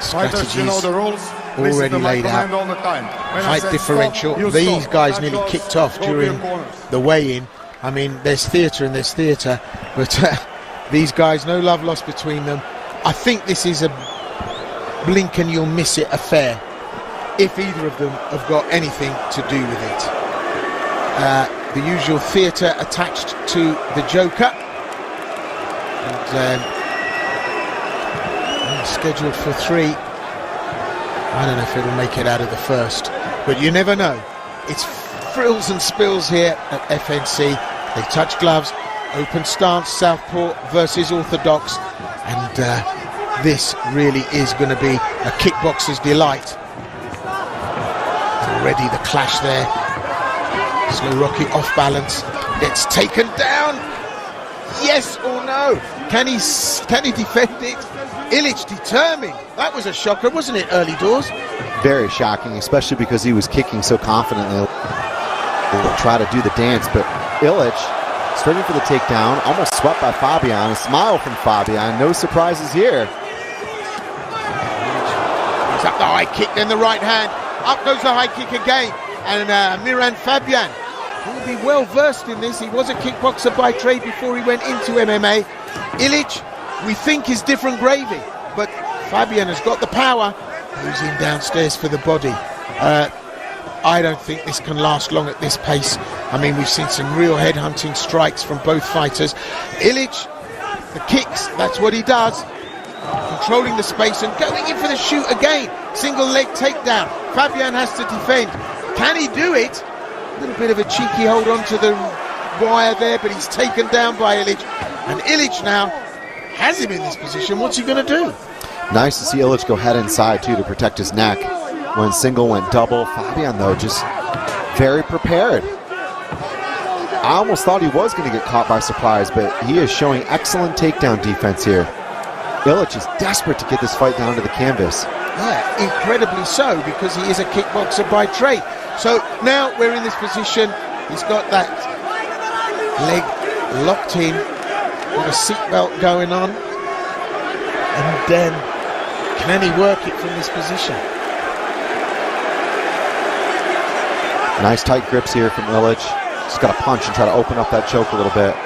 strategies the rules. already laid out. All the time. Height differential. These guys nearly kicked off during the weigh-in. I mean, there's theatre and there's theatre, but these guys, no love lost between them. I think this is a blink and you'll miss it affair if either of them have got anything to do with it. The usual theatre attached to the Joker, and scheduled for 3. I don't know if it'll make it out of the first, but you never know. It's frills and spills here at FNC. They touch gloves, open stance, southpaw versus orthodox, and this really is going to be a kickboxer's delight. Already the clash there. Slow Rocky off balance, gets taken down. Yes or no? Can he defend it? Ilic determined. That was a shocker, wasn't it, early doors? Very shocking, especially because he was kicking so confidently. He'll try to do the dance, but Ilic starting for the takedown, almost swept by Fabjan. A smile from Fabjan, no surprises here. He's up the high kick, then the right hand. Up goes the high kick again. And Miran Fabjan will be well versed in this. He was a kickboxer by trade before he went into MMA. Ilic, we think, is different gravy, but Fabjan has got the power. Moves him downstairs for the body. I don't think this can last long at this pace. I mean, we've seen some real head-hunting strikes from both fighters. Ilic, the kicks, that's what he does. Controlling the space and going in for the shoot again. Single leg takedown. Fabjan has to defend. Can he do it? A little bit of a cheeky hold on to the wire there, but he's taken down by Ilic. And Ilic now has him in this position. What's he going to do? Nice to see Ilic go head inside, too, to protect his neck. When single went double. Fabjan, though, just very prepared. I almost thought he was going to get caught by surprise, but he is showing excellent takedown defense here. Ilic is desperate to get this fight down to the canvas. Yeah, incredibly so, because he is a kickboxer by trade. So now we're in this position. He's got that leg locked in, got a seatbelt going on, and then can he work it from this position? Nice tight grips here from Ilic. Just got to punch and try to open up that choke a little bit.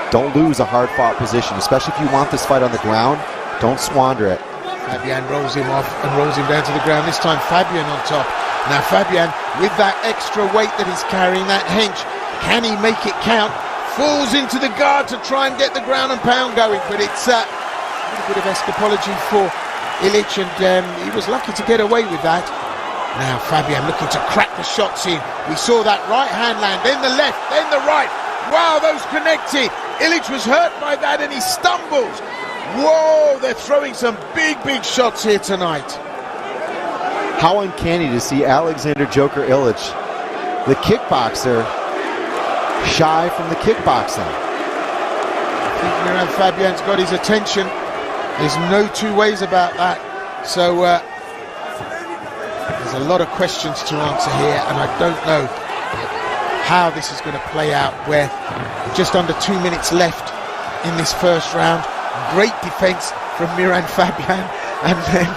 Don't lose a hard-fought position, especially if you want this fight on the ground. Don't squander it. Fabjan rolls him off and rolls him down to the ground. This time Fabjan on top. Now Fabjan, with that extra weight that he's carrying, that hench, can he make it count? Falls into the guard to try and get the ground and pound going, but it's a little bit of escapology for Ilic, and he was lucky to get away with that. Now Fabjan looking to crack the shots in. We saw that right hand land, then the left, then the right. Wow, those connected. Ilic was hurt by that and he stumbles. Whoa, they're throwing some big shots here tonight. How uncanny to see Aleksandar Joker Ilic, the kickboxer, shy from the kickboxing. I think Miran Fabjan's got his attention. There's no two ways about that. So there's a lot of questions to answer here, and I don't know how this is going to play out. We're just under 2 minutes left in this first round. Great defense from Miran Fabjan, and then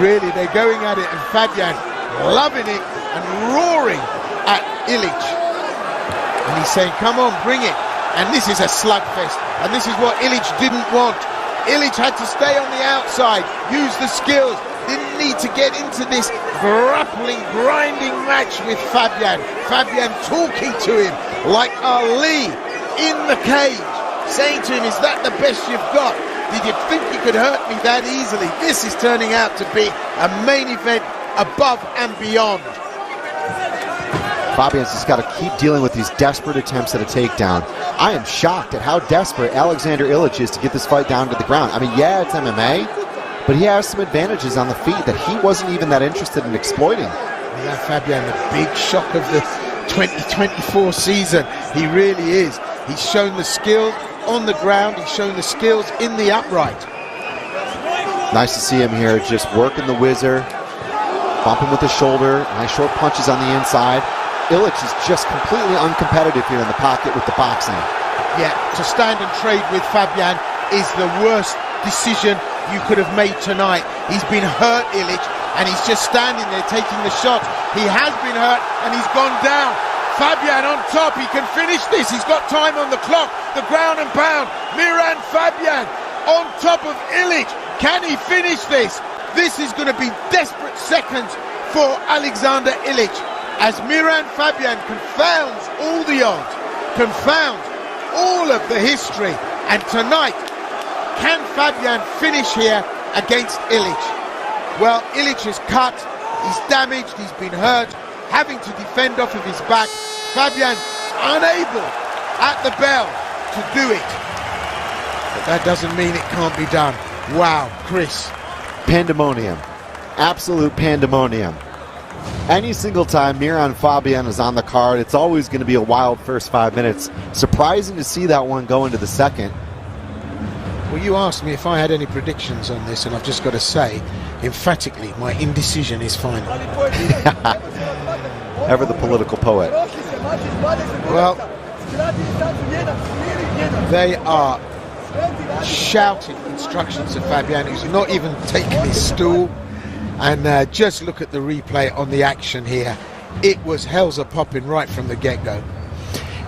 really they're going at it, and Fabjan loving it and roaring at Ilic, and he's saying, come on, bring it. And this is a slugfest, and this is what Ilic didn't want. Ilic had to stay on the outside, use the skills, didn't need to get into this grappling, grinding match with Fabjan. Fabjan talking to him like Ali in the cage, saying to him, is that the best you've got? Did you think you could hurt me that easily? This is turning out to be a main event above and beyond. Fabjan's just got to keep dealing with these desperate attempts at a takedown. I am shocked at how desperate Aleksandar Ilic is to get this fight down to the ground. I mean, yeah, it's MMA, but he has some advantages on the feet that he wasn't even that interested in exploiting. Yeah, Fabjan, the big shock of the 2024 season. He really is. He's shown the skill on the ground. He's shown the skills in the upright. Nice to see him here, just working the whizzer, bumping with the shoulder, nice short punches on the inside. Ilic is just completely uncompetitive here in the pocket with the boxing. Yeah, to stand and trade with Fabjan is the worst decision you could have made tonight. He's been hurt, Ilic, and he's just standing there taking the shot. He has been hurt and he's gone down. Fabjan on top, he can finish this. He's got time on the clock. The ground and pound. Miran Fabjan on top of Ilic. Can he finish this? This is going to be desperate seconds for Aleksandar Ilic as Miran Fabjan confounds all the odds, confounds all of the history. And tonight, can Fabjan finish here against Ilic? Well, Ilic is cut, he's damaged, he's been hurt, having to defend off of his back. Fabjan unable at the bell to do it. But that doesn't mean it can't be done. Wow, Chris. Pandemonium. Absolute pandemonium. Any single time Miran Fabjan is on the card, it's always going to be a wild first 5 minutes. Surprising to see that one go into the second. Well, you asked me if I had any predictions on this, and I've just got to say, emphatically, my indecision is final. Ever the political poet. Well, they are shouting instructions at Fabjan, who's not even taking his stool. And just look at the replay on the action here. It was hell's a popping right from the get-go.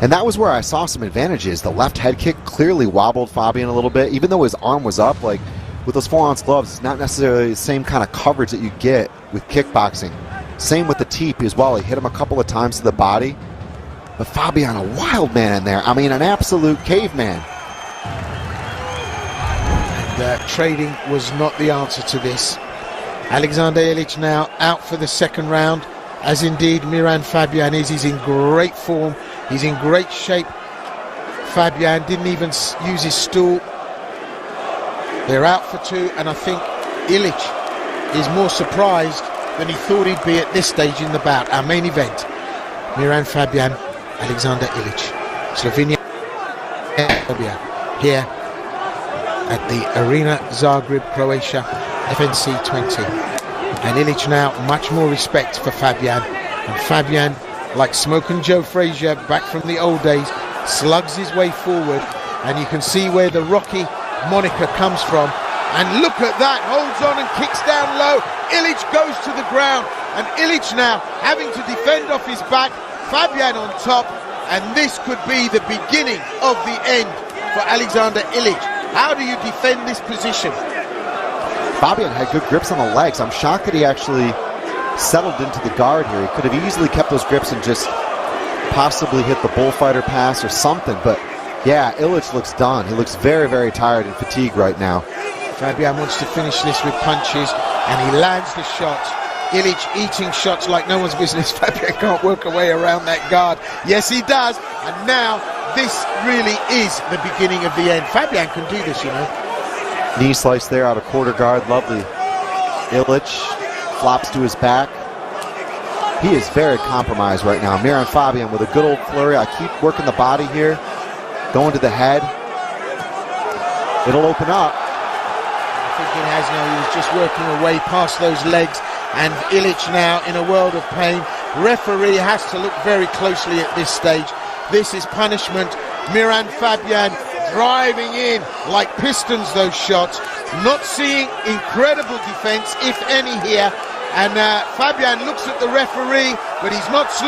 And that was where I saw some advantages. The left head kick clearly wobbled Fabjan a little bit, even though his arm was up. Like with those 4-ounce gloves, it's not necessarily the same kind of coverage that you get with kickboxing. Same with the teep as well. He hit him a couple of times to the body. But Fabjan, a wild man in there. I mean, an absolute caveman. And trading was not the answer to this. Aleksandar Ilic now out for the second round, as indeed Miran Fabjan is. He's in great form. He's in great shape. Fabjan didn't even use his stool. They're out for two, and I think Ilic is more surprised than he thought he'd be at this stage in the bout. Our main event, Miran Fabjan, Aleksandar Ilic. Slovenia here at the Arena Zagreb, Croatia, FNC 20. And Ilic now much more respect for Fabjan. And Fabjan, like Smokin' Joe Frazier back from the old days, slugs his way forward. And you can see where the Rocky moniker comes from. And look at that, holds on and kicks down low. Ilic goes to the ground. And Ilic now having to defend off his back. Fabjan on top. And this could be the beginning of the end for Aleksandar Ilic. How do you defend this position? Fabjan had good grips on the legs. I'm shocked that he actually settled into the guard here. He could have easily kept those grips and just possibly hit the bullfighter pass or something. But yeah, Ilic looks done. He looks very, very tired and fatigued right now. Fabjan wants to finish this with punches, and he lands the shots. Ilic eating shots like no one's business. Fabjan can't work a way around that guard. Yes, he does. And now this really is the beginning of the end. Fabjan can do this, you know. Knee slice there out of quarter guard. Lovely. Ilic flops to his back. He is very compromised right now. Miran Fabjan with a good old flurry. I keep working the body here. Going to the head. It'll open up. I think it has now. He was just working away past those legs. And Ilic now in a world of pain. Referee has to look very closely at this stage. This is punishment. Miran Fabjan driving in like pistons, those shots. Not seeing incredible defense, if any, here. And Fabjan looks at the referee, but he's not slow.